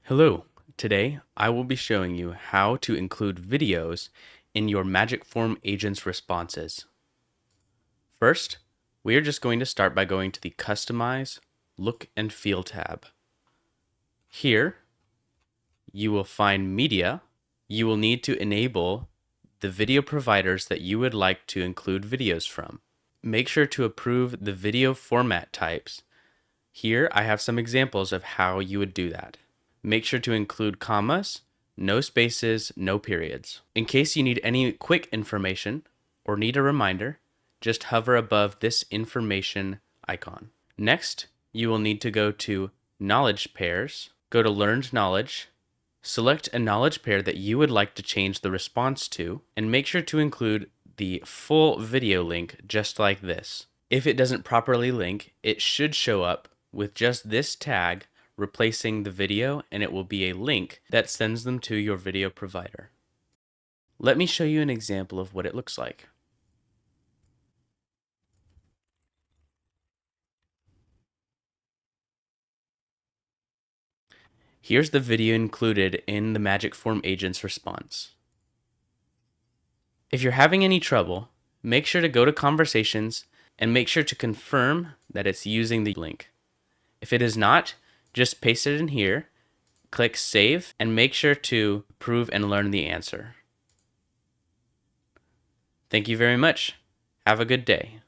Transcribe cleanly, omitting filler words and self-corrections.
Hello, today I will be showing you how to include videos in your MagicForm agent's responses. First, we are just going to start by going to the Customize, Look and Feel tab. Here, you will find Media. You will need to enable the video providers that you would like to include videos from. Make sure to approve the video format types. Here, I have some examples of how you would do that. Make sure to include commas, no spaces, no periods. In case you need any quick information or need a reminder, just hover above this information icon. Next, you will need to go to Knowledge Pairs, go to Learned Knowledge, select a knowledge pair that you would like to change the response to, and make sure to include the full video link just like this. If it doesn't properly link, it should show up with just this tag replacing the video, and it will be a link that sends them to your video provider. Let me show you an example of what it looks like. Here's the video included in the MagicForm agent's response. If you're having any trouble, make sure to go to Conversations and make sure to confirm that it's using the link. If it is not, just paste it in here, click Save, and make sure to approve and learn the answer. Thank you very much. Have a good day.